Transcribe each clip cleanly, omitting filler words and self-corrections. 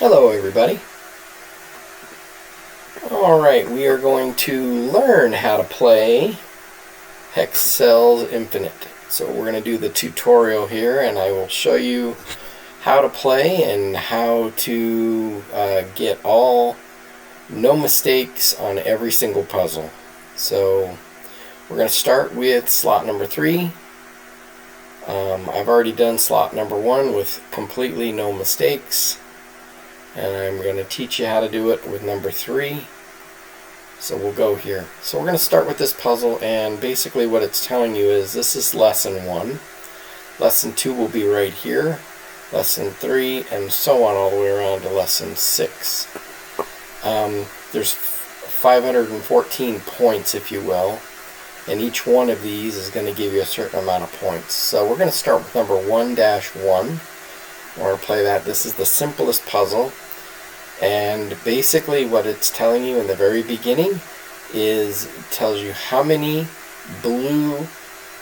Hello everybody. Alright, we are going to learn how to play Hexcells Infinite. So we're going to do the tutorial here, and I will show you how to play and how to get no mistakes on every single puzzle. So we're going to start with slot number 3. I've already done slot number 1 with completely no mistakes, and I'm going to teach you how to do it with number 3. So we'll go here. So we're going to start with this puzzle, and basically what it's telling you is this is lesson 1. Lesson 2 will be right here, lesson 3, and so on all the way around to lesson 6. There's 514 points, if you will, and each one of these is going to give you a certain amount of points. So we're going to start with number 1-1. We're going to play that. This is the simplest puzzle, and basically what it's telling you in the very beginning is it tells you how many blue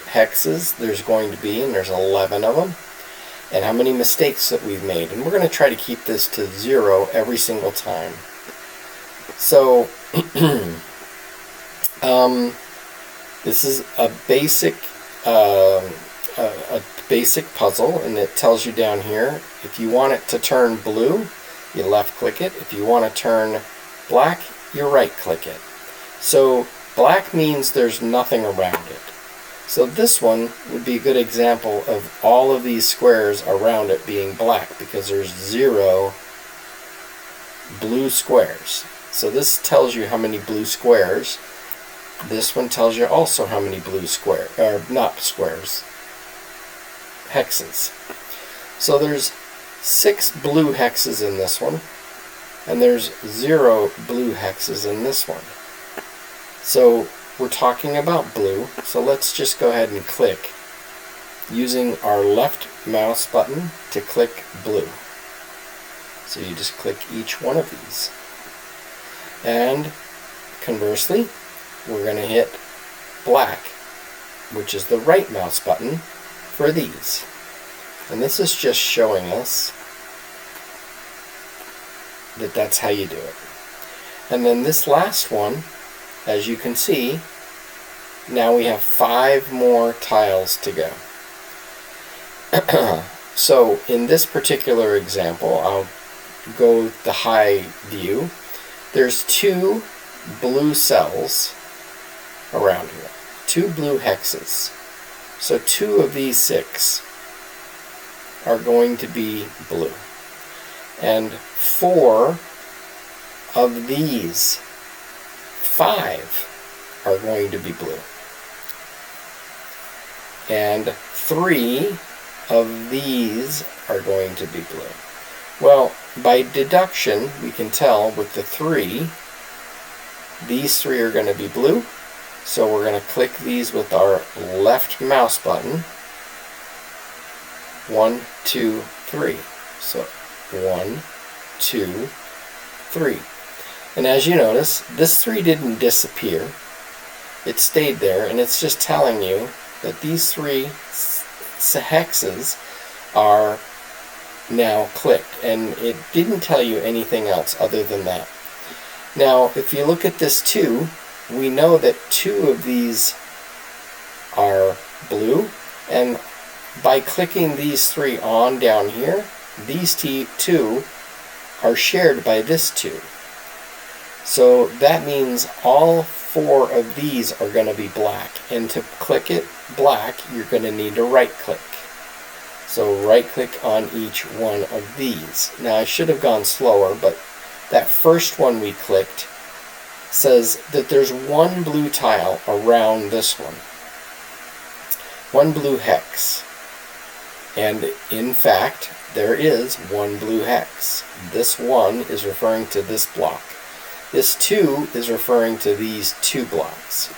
hexes there's going to be, and there's 11 of them, and how many mistakes that we've made. And we're going to try to keep this to 0 every single time. So this is a basic puzzle, and it tells you down here, if you want it to turn blue, you left click it. If you want to turn black, you right click it. So black means there's nothing around it. So this one would be a good example of all of these squares around it being black, because there's 0 blue squares. So this tells you how many blue squares. This one tells you also how many blue squares, or not squares, hexes. So there's 6 blue hexes in this one, and there's 0 blue hexes in this one. So we're talking about blue, so let's just go ahead and click using our left mouse button to click blue. So you just click each one of these. And conversely, we're going to hit black, which is the right mouse button for these. And this is just showing us that that's how you do it. And then this last one, as you can see, now we have 5 more tiles to go. So in this particular example, I'll go the high view. There's 2 blue cells around here, 2 blue hexes. So 2 of these 6 are going to be blue, and 4 of these 5 are going to be blue, and 3 of these are going to be blue. Well, by deduction, we can tell with the 3, these 3 are going to be blue, so we're going to click these with our left mouse button. 1, 2, 3. So 1, 2, 3. And as you notice, this 3 didn't disappear. It stayed there, and it's just telling you that these 3 hexes are now clicked, and it didn't tell you anything else other than that. Now, if you look at this 2, we know that 2 of these are blue, and by clicking these 3 on down here, these 2 are shared by this 2. So that means all 4 of these are going to be black, and to click it black, you're going to need to right click. So right click on each one of these. Now I should have gone slower, but that first one we clicked says that there's 1 blue tile around this one. 1 blue hex. And in fact, there is 1 blue hex. This 1 is referring to this block. This 2 is referring to these 2 blocks.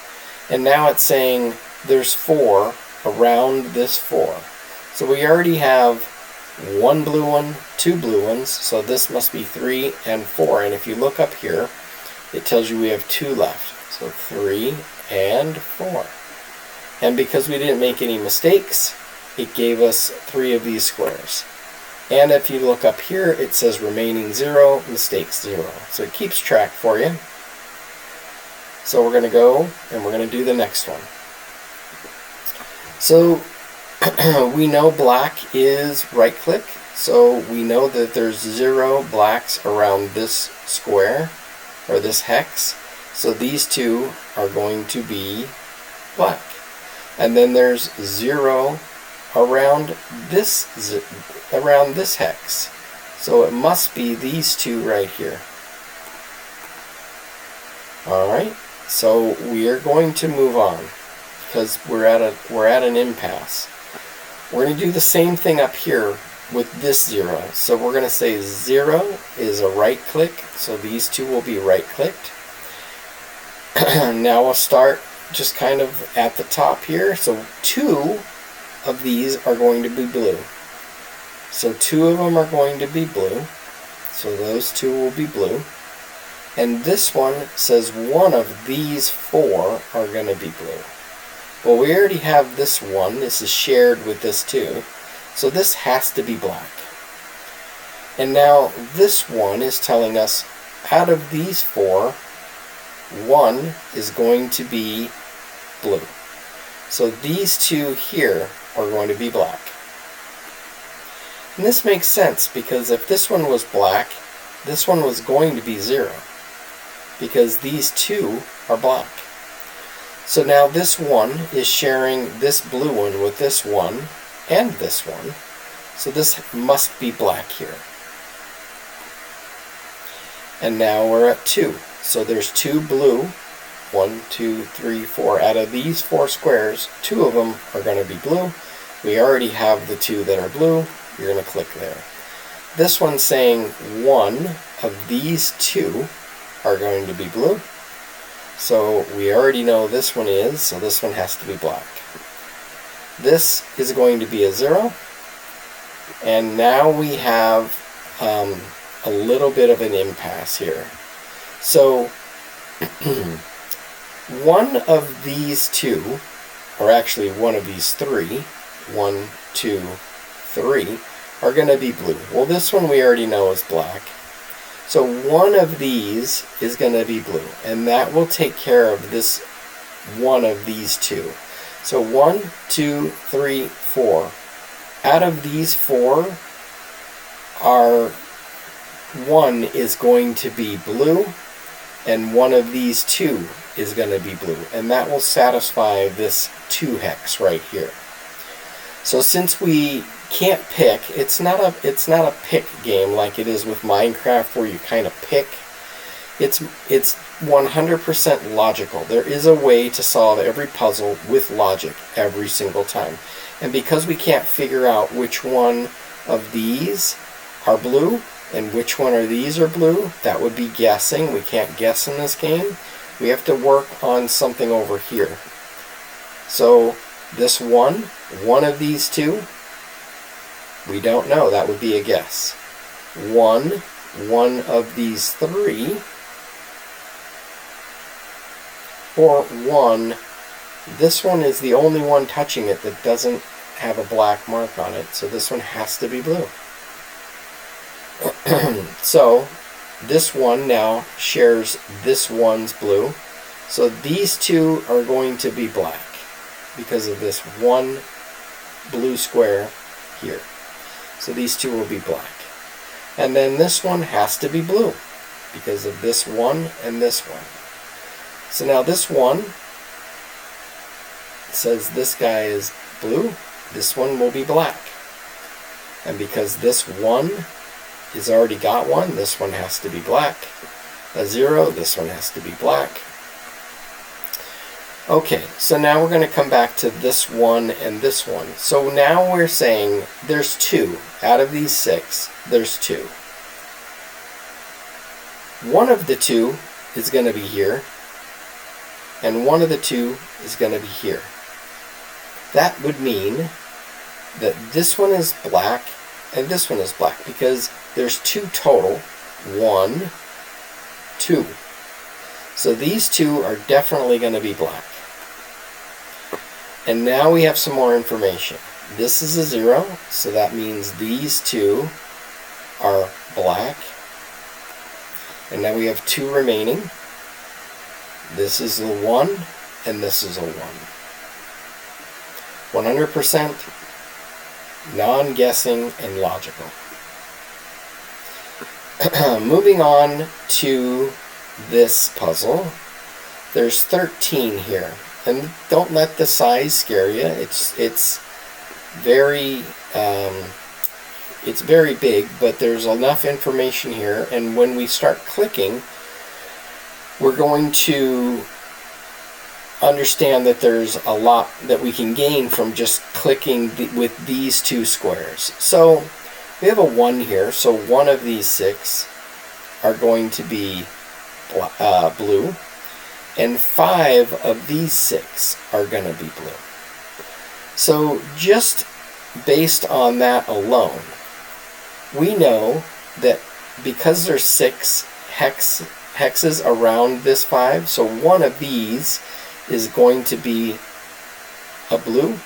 And now it's saying there's 4 around this 4. So we already have 1 blue one, 2 blue ones, so this must be 3 and 4. And if you look up here, it tells you we have 2 left. So 3 and 4. And because we didn't make any mistakes, it gave us 3 of these squares. And if you look up here, it says remaining 0, mistakes 0. So it keeps track for you. So we're going to go and we're going to do the next one. So we know black is right click. So we know that there's 0 blacks around this square or this hex. So these two are going to be black. And then there's 0 around this hex. So it must be these two right here. Alright, so we are going to move on because we're at an impasse. We're going to do the same thing up here with this 0. So we're going to say 0 is a right click, so these two will be right clicked. Now we'll start just kind of at the top here. So 2 of these are going to be blue. So 2 of them are going to be blue. So those 2 will be blue. And this one says 1 of these 4 are going to be blue. Well, we already have this one. This is shared with this 2. So this has to be black. And now this one is telling us out of these 4, 1 is going to be blue. So these 2 here are going to be black. And this makes sense because if this one was black, this one was going to be 0 because these 2 are black. So now this 1 is sharing this blue one with this 1 and this one. So this must be black here. And now we're at 2. So there's 2 blue. 1, 2, 3, 4. Out of these 4 squares, 2 of them are going to be blue. We already have the 2 that are blue. You're going to click there. This one's saying 1 of these 2 are going to be blue. So we already know this one is, so this one has to be black. This is going to be a 0. And now we have a little bit of an impasse here. So one of these 2, or actually one of these 3, 1, 2, 3, are going to be blue. Well, this one we already know is black. So one of these is going to be blue, and that will take care of this one of these 2. So 1, 2, 3, 4. Out of these 4, our 1 is going to be blue, and one of these 2 is going to be blue, and that will satisfy this 2 hex right here. So since we can't pick, it's not a pick game like it is with Minecraft where you kind of pick. It's 100% logical. There is a way to solve every puzzle with logic every single time. And because we can't figure out which one of these are blue and which one of these are blue, that would be guessing. We can't guess in this game. We have to work on something over here. So this one of these 2, we don't know. That would be a guess. One of these 3, or 1. This one is the only one touching it that doesn't have a black mark on it, so this one has to be blue. So this one now shares this one's blue. So these 2 are going to be black because of this one blue square here. So these 2 will be black. And then this one has to be blue because of this 1 and this 1. So now this one says this guy is blue, this one will be black. And because this 1 is already got 1, this one has to be black. A 0, this one has to be black. Okay, so now we're going to come back to this 1 and this 1. So now we're saying there's 2. Out of these 6, there's 2. One of the 2 is going to be here, and one of the 2 is going to be here. That would mean that this one is black and this one is black because there's 2 total. 1, 2. So these 2 are definitely going to be black. And now we have some more information. This is a 0, so that means these two are black. And now we have 2 remaining. This is a 1, and this is a 1. 100% non-guessing and logical. Moving on to this puzzle, there's 13 here, and don't let the size scare you. It's very big, but there's enough information here, and when we start clicking, we're going to understand that there's a lot that we can gain from just clicking with these 2 squares. So we have a 1 here, so one of these 6 are going to be blue, and 5 of these 6 are going to be blue. So just based on that alone, we know that because there's 6 hexes around this 5, so one of these is going to be a blue,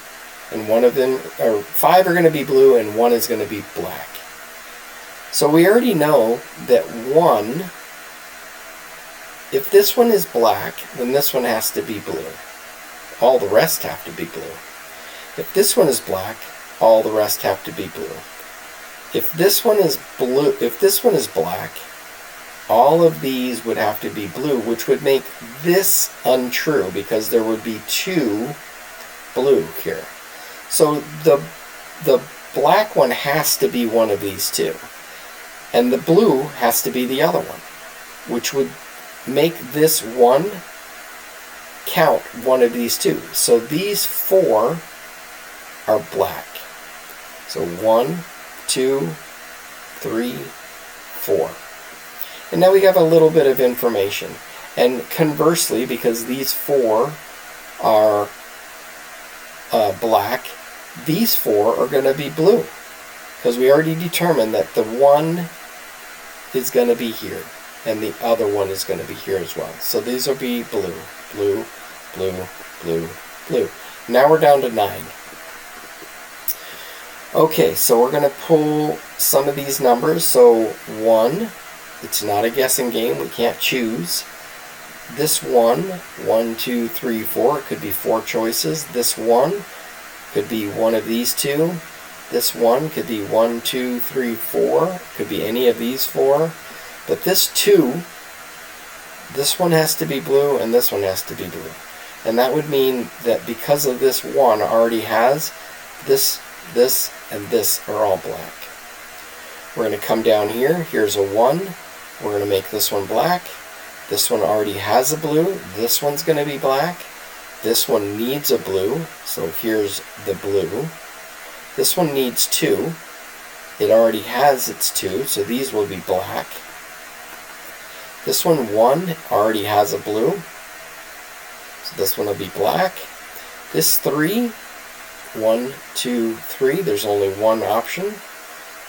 and one of them, or 5 are going to be blue, and 1 is going to be black. So we already know that 1, if this one is black, then this one has to be blue. All the rest have to be blue. If this one is black, all the rest have to be blue. If this one is blue, if this one is black, all of these would have to be blue, which would make this untrue because there would be 2 blue here. So the black one has to be one of these 2, and the blue has to be the other one, which would make this 1 count one of these 2. So these 4 are black. So 1, 2, 3, 4. And now we have a little bit of information. And conversely, because these 4 are black, these 4 are going to be blue. Because we already determined that the 1 is going to be here, and the other one is going to be here as well. So these will be blue, blue, blue, blue, blue. Now we're down to 9. Okay, so we're going to pull some of these numbers. So 1, it's not a guessing game, we can't choose. This 1, 1, 2, 3, 4, it could be 4 choices. This 1 could be one of these 2. This 1 could be 1, 2, 3, 4, could be any of these 4. But this 2, this one has to be blue, and this one has to be blue. And that would mean that because of this 1 already has this, and this are all black. We're going to come down here. Here's a 1. We're going to make this one black. This one already has a blue. This one's going to be black. This one needs a blue. So here's the blue. This one needs 2. It already has its 2, so these will be black. This one already has a blue. So this one will be black. This 3, 1, 2, 3, there's only one option.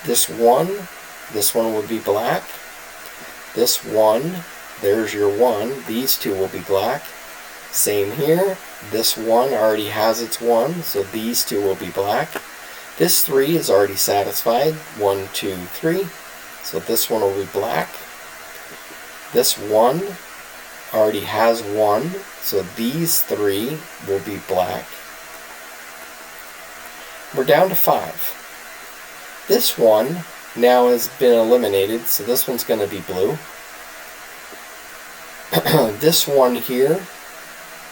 This one will be black. This 1, there's your 1. These 2 will be black. Same here. This 1 already has its 1, so these 2 will be black. This 3 is already satisfied. 1, 2, 3. So this one will be black. This 1 already has 1, so these 3 will be black. We're down to 5. This one now has been eliminated, so this one's going to be blue. This one here,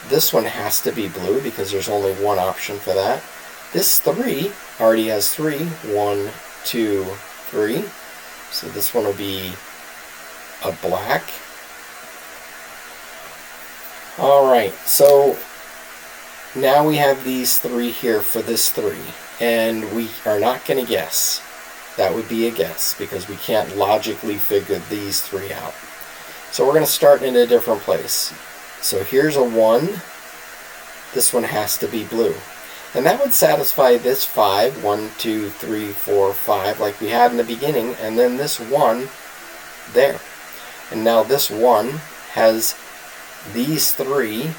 this one has to be blue because there's only one option for that. This 3 already has 3. 1, 2, 3. So this one will be a black. Alright, so now we have these 3 here for this 3. And we are not going to guess. That would be a guess because we can't logically figure these 3 out. So we're going to start in a different place. So here's a 1. This one has to be blue. And that would satisfy this 5. 1, 2, 3, 4, 5 like we had in the beginning. And then this 1 there. And now this 1 has these 3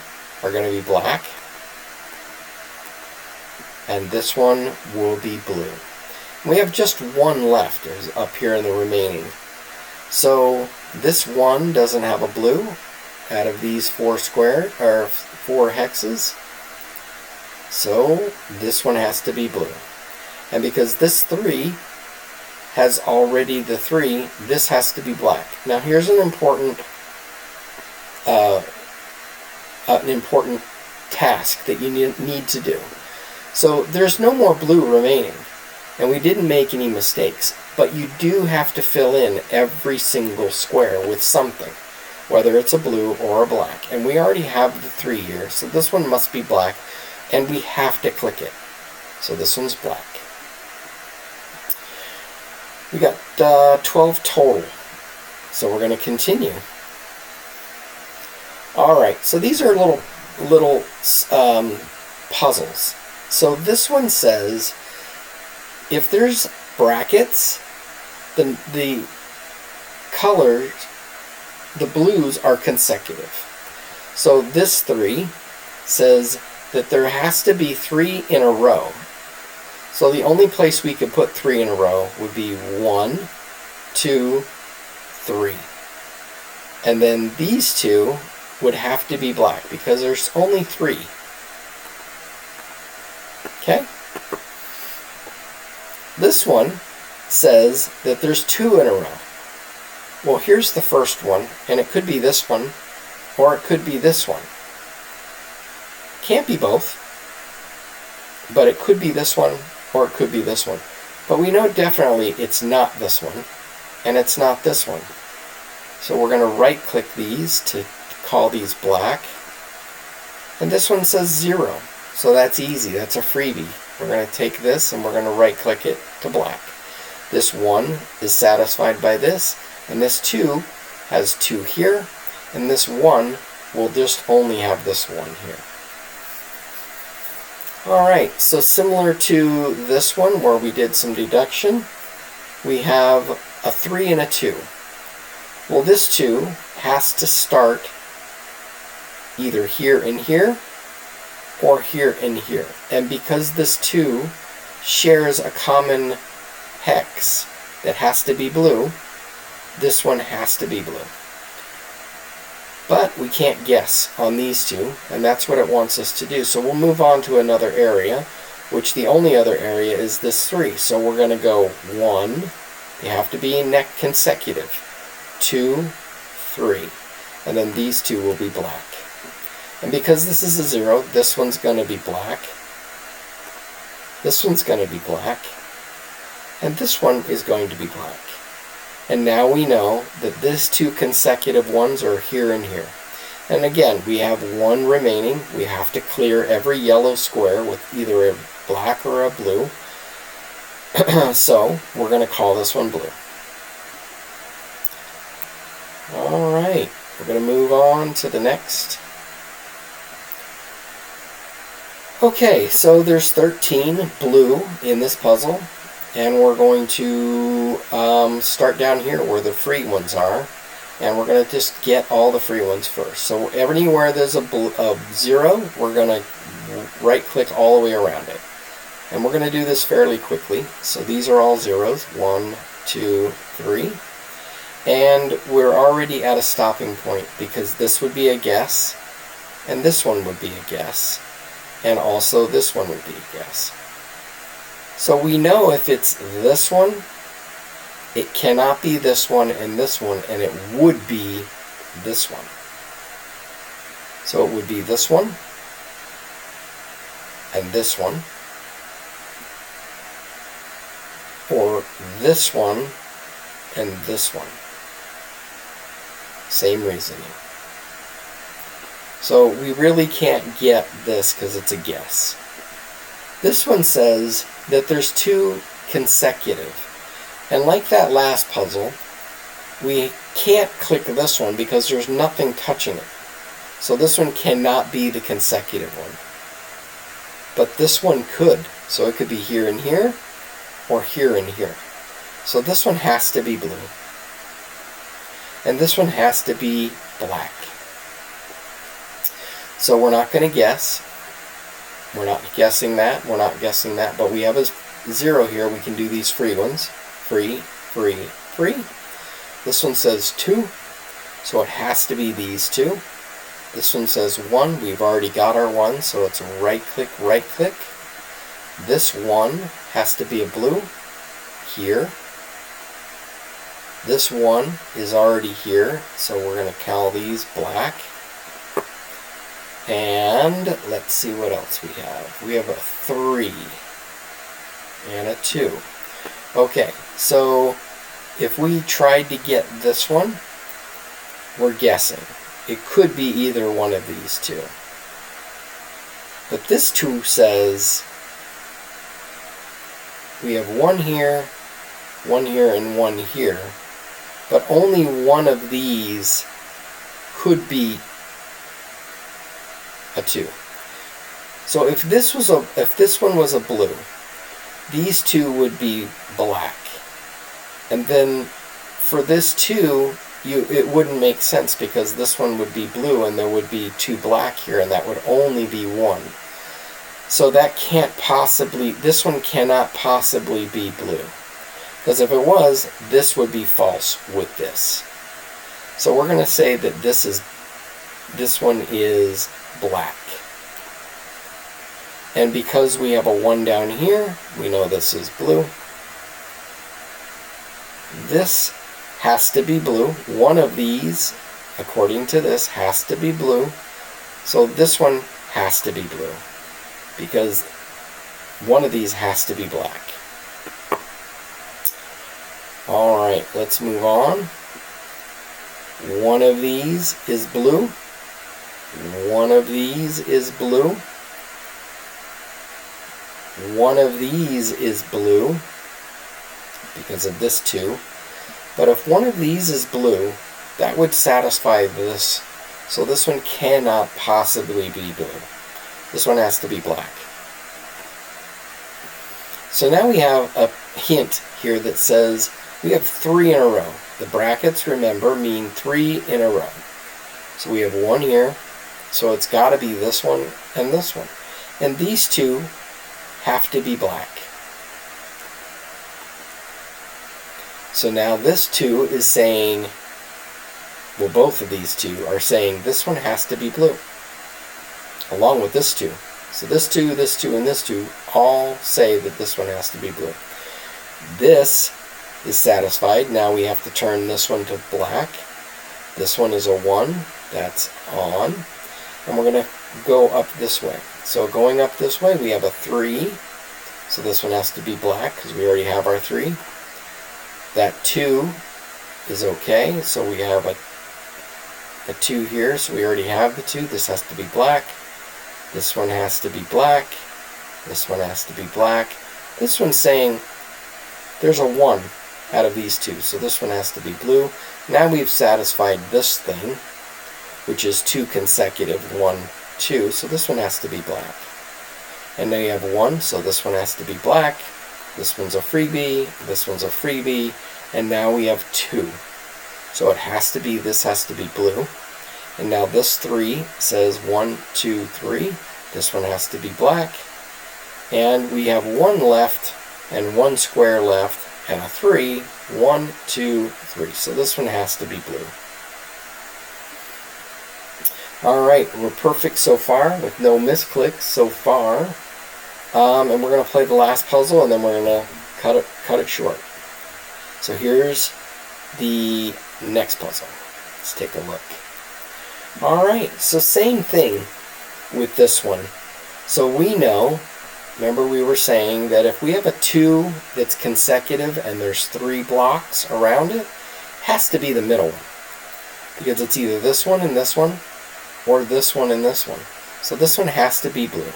are going to be black. and this one will be blue. We have just one left up here in the remaining. So this one doesn't have a blue out of these 4 hexes. So this one has to be blue. And because this 3 has already the 3, this has to be black. Now here's an important task that you need to do. So there's no more blue remaining, and we didn't make any mistakes, but you do have to fill in every single square with something, whether it's a blue or a black. And we already have the 3 here, so this one must be black, and we have to click it. So this one's black. We got 12 total, so we're going to continue. Alright, so these are little puzzles. So this one says if there's brackets, then the colors, the blues are consecutive. So this 3 says that there has to be 3 in a row. So the only place we could put 3 in a row would be 1, 2, 3. And then these 2 would have to be black because there's only 3. Okay? This one says that there's 2 in a row. Well, here's the first one, and it could be this one, or it could be this one. Can't be both, but it could be this one, or it could be this one. But we know definitely it's not this one, and it's not this one. So we're going to right-click these to call these black. And this one says 0, so that's easy. That's a freebie. We're going to take this and we're going to right-click it to black. This 1 is satisfied by this, and this 2 has 2 here, and this 1 will just only have this 1 here. Alright, so similar to this one where we did some deduction, we have a 3 and a 2. Well, this 2 has to start either here and here, or here and here. And because this 2 shares a common hex that has to be blue, this one has to be blue. But we can't guess on these 2, and that's what it wants us to do. So we'll move on to another area, which the only other area is this 3. So we're going to go 1, they have to be consecutive, 2, 3, and then these 2 will be black. And because this is a 0, this one's going to be black, this one's going to be black, and this one is going to be black. And now we know that these 2 consecutive ones are here and here. And again, we have 1 remaining. We have to clear every yellow square with either a black or a blue. So we're going to call this one blue. Alright, we're going to move on to the next. Okay, so there's 13 blue in this puzzle, and we're going to start down here where the free ones are, and we're going to just get all the free ones first. So anywhere there's a 0, we're going to right click all the way around it. And we're going to do this fairly quickly. So these are all zeros, 1, 2, 3. And we're already at a stopping point because this would be a guess, and this one would be a guess. And also this one would be a guess. So we know if it's this one, it cannot be this one, and it would be this one. So it would be this one, and this one, or this one, and this one. Same reasoning. So we really can't get this because it's a guess. This one says that there's 2 consecutive. And like that last puzzle, we can't click this one because there's nothing touching it. So this one cannot be the consecutive one. But this one could. So it could be here and here, or here and here. So this one has to be blue. And this one has to be black. So we're not going to guess. We're not guessing that. We're not guessing that. But we have a 0 here. We can do these free ones. Free, free, free. This one says 2. So it has to be these two. This one says 1. We've already got our 1. So it's right click, right click. This 1 has to be a blue here. This 1 is already here. So we're going to call these black. And let's see what else we have. We have a 3 and a 2. Okay, so if we tried to get this one, we're guessing. It could be either one of these two. But this 2 says we have 1 here, 1 here, and 1 here. But only one of these could be a 2. So if this one was a blue, these 2 would be black. And then for this 2, it wouldn't make sense because this one would be blue and there would be 2 black here, and that would only be 1. So that can't possibly, this one cannot possibly be blue. Because if it was, this would be false with this. So we're going to say that this one is black. And because we have a 1 down here, we know this is blue. This has to be blue. One of these, according to this, has to be blue. So this one has to be blue, because one of these has to be black. Alright, let's move on. One of these is blue. One of these is blue. One of these is blue because of this 2. But if one of these is blue, that would satisfy this. So this one cannot possibly be blue. This one has to be black. So now we have a hint here that says we have 3 in a row. The brackets, remember, mean 3 in a row. So we have 1 here. So it's got to be this one and this one. And these 2 have to be black. So now this 2 is saying, well, both of these 2 are saying this one has to be blue, along with this 2. So this 2, this 2, and this 2 all say that this one has to be blue. This is satisfied. Now we have to turn this one to black. This one is a 1. That's on. And we're going to go up this way. So going up this way, we have a 3. So this one has to be black because we already have our 3. That 2 is okay. So we have a 2 here. So we already have the 2. This has to be black. This one has to be black. This one has to be black. This one's saying there's a 1 out of these 2. So this one has to be blue. Now we've satisfied this thing, which is 2 consecutive, 1, 2. So this one has to be black. And now you have 1, so this one has to be black. This one's a freebie. This one's a freebie. And now we have 2. So it has to be, this has to be blue. And now this 3 says 1, 2, 3. This one has to be black. And we have 1 left and 1 square left and a 3. 1, 2, 3. So this one has to be blue. Alright, we're perfect so far with no misclicks so far. And we're going to play the last puzzle and then we're going to cut it short. So here's the next puzzle. Let's take a look. Alright, so same thing with this one. So we know, remember we were saying that if we have a 2 that's consecutive and there's 3 blocks around it, it has to be the middle one. Because it's either this one and this one, or this one and this one. So this one has to be blue.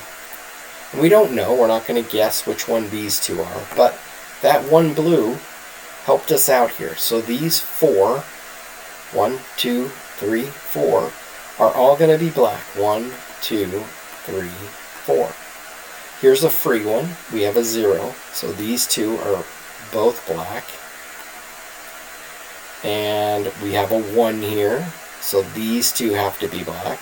And we don't know, we're not going to guess which one these 2 are, but that 1 blue helped us out here. So these 4, 1, 2, 3, 4, are all going to be black. 1, 2, 3, 4. Here's a free one. We have a 0. So these 2 are both black. And we have a 1 here. So these 2 have to be black.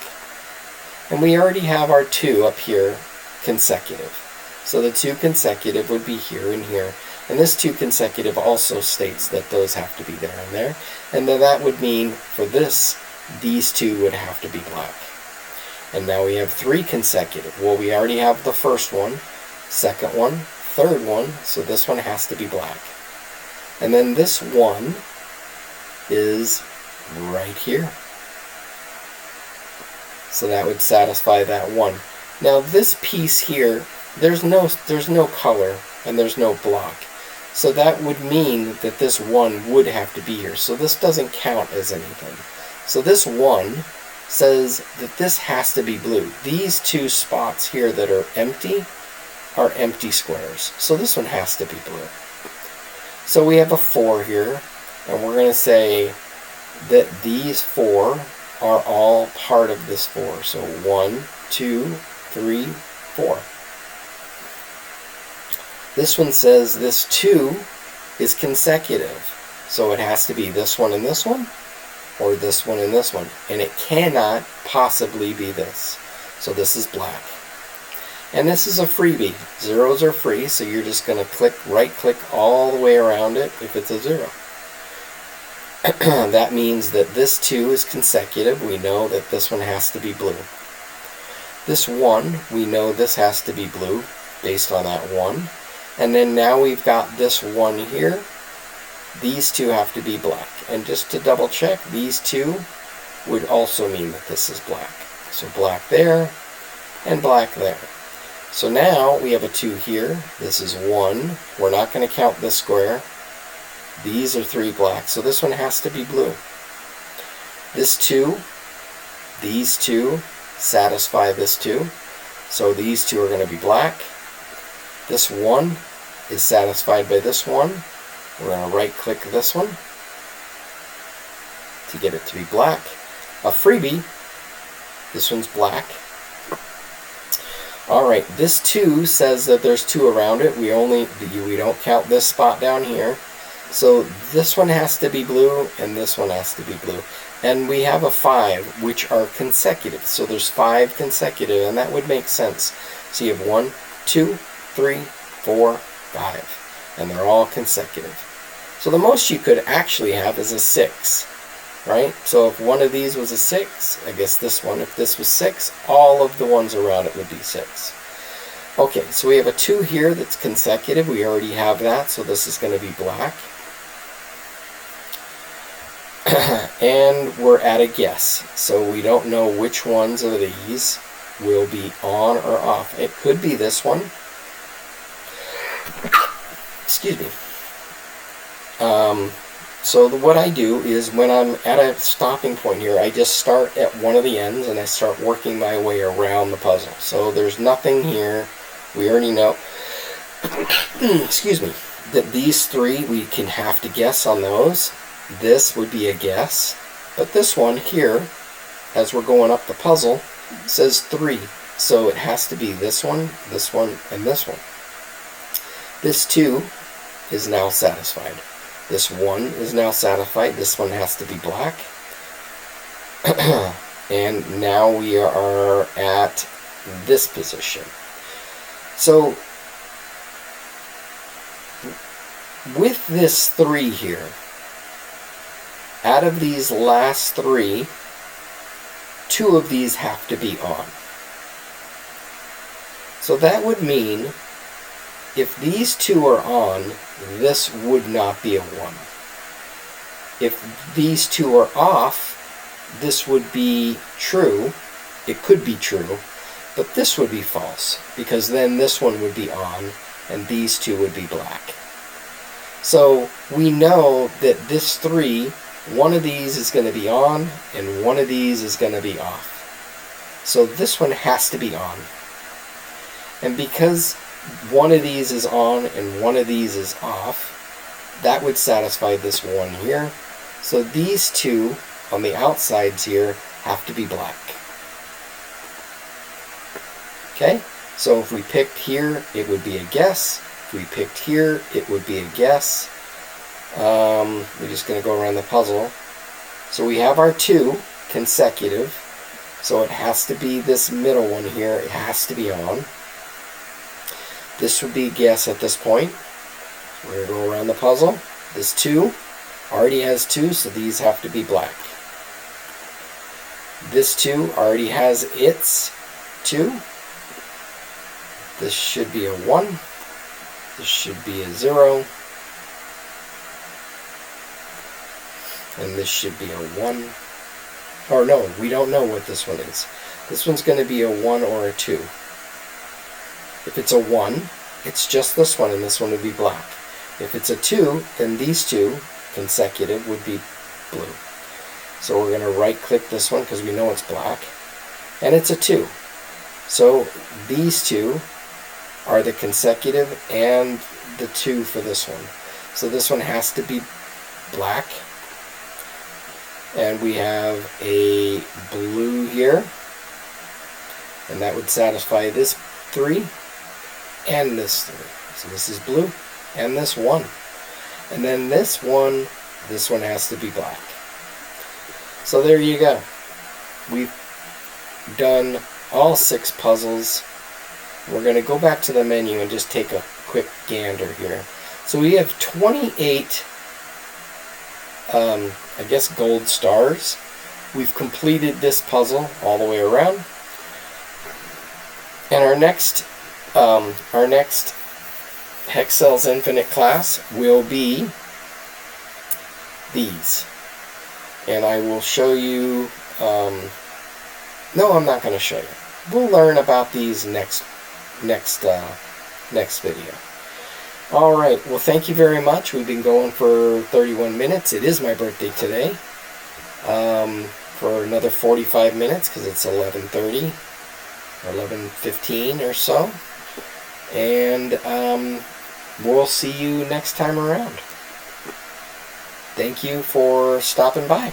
And we already have our 2 up here consecutive. So the 2 consecutive would be here and here. And this 2 consecutive also states that those have to be there and there. And then that would mean for this, these 2 would have to be black. And now we have 3 consecutive. Well, we already have the first one, second one, third one, so this one has to be black. And then this one is right here. So that would satisfy that one. Now this piece here, there's no color and there's no block. So that would mean that this 1 would have to be here. So this doesn't count as anything. So this 1 says that this has to be blue. These 2 spots here that are empty squares. So this one has to be blue. So we have a 4 here, and we're going to say that these 4 are all part of this 4. So 1, 2, 3, 4. This one says this 2 is consecutive. So it has to be this one and this one, or this one and this one. And it cannot possibly be this. So this is black. And this is a freebie. Zeros are free, so you're just going to right click all the way around it if it's a 0. That means that this 2 is consecutive. We know that this one has to be blue. This 1, we know this has to be blue based on that 1. And then now we've got this 1 here. These 2 have to be black. And just to double check, these 2 would also mean that this is black. So black there and black there. So now we have a 2 here. This is 1. We're not going to count this square. These are 3 black. So this one has to be blue. This 2, these 2 satisfy this 2. So these 2 are going to be black. This 1 is satisfied by this 1. We're going to right click this one to get it to be black. A freebie. This one's black. Alright, this 2 says that there's 2 around it. We don't count this spot down here. So this one has to be blue and this one has to be blue. And we have a 5 which are consecutive. So there's 5 consecutive, and that would make sense. So you have 1, 2, 3, 4, 5. And they're all consecutive. So the most you could actually have is a 6. Right? So if one of these was a 6, I guess this one, if this was 6, all of the ones around it would be 6. Okay, so we have a 2 here that's consecutive. We already have that, so this is going to be black. And we're at a guess. So we don't know which ones of these will be on or off. It could be this one. Excuse me. So what I do is when I'm at a stopping point here, I just start at one of the ends and I start working my way around the puzzle. So there's nothing here. We already know, excuse me, that these 3 we can have to guess on those. This would be a guess. But this one here, as we're going up the puzzle, says 3. So it has to be this one, and this one. This 2 is now satisfied. This 1 is now satisfied. This one has to be black. And now we are at this position. So with this 3 here, out of these last 3, 2 of these have to be on. So that would mean if these 2 are on, this would not be a 1. If these 2 are off, this would be true. It could be true, but this would be false, because then this one would be on, and these 2 would be black. So we know that this 3, one of these is going to be on, and one of these is going to be off. So this one has to be on. And because one of these is on and one of these is off, that would satisfy this 1 here. So these 2 on the outsides here have to be black. Okay, so if we picked here, it would be a guess. If we picked here, it would be a guess. We're just going to go around the puzzle. So we have our 2 consecutive. So it has to be this middle one here. It has to be on. This would be a guess at this point. We're going to go around the puzzle. This 2 already has 2, so these have to be black. This 2 already has its 2. This should be a 1. This should be a 0. And this should be a 1. Or no, we don't know what this one is. This one's going to be a 1 or a 2. If it's a 1, it's just this one, and this one would be black. If it's a 2, then these 2 consecutive would be blue. So we're going to right-click this one because we know it's black. And it's a 2. So these 2 are the consecutive and the 2 for this one. So this one has to be black. And we have a blue here. And that would satisfy this 3 and this 3. So this is blue and this 1. And then this one has to be black. So there you go. We've done all 6 puzzles. We're going to go back to the menu and just take a quick gander here. So we have 28, I guess, gold stars. We've completed this puzzle all the way around. And our next Hexcells Infinite class will be these. And I will show you, no, I'm not going to show you. We'll learn about these next video. Alright, well, thank you very much. We've been going for 31 minutes. It is my birthday today. For another 45 minutes because it's 11:30 or 11:15 or so. And we'll see you next time around. Thank you for stopping by.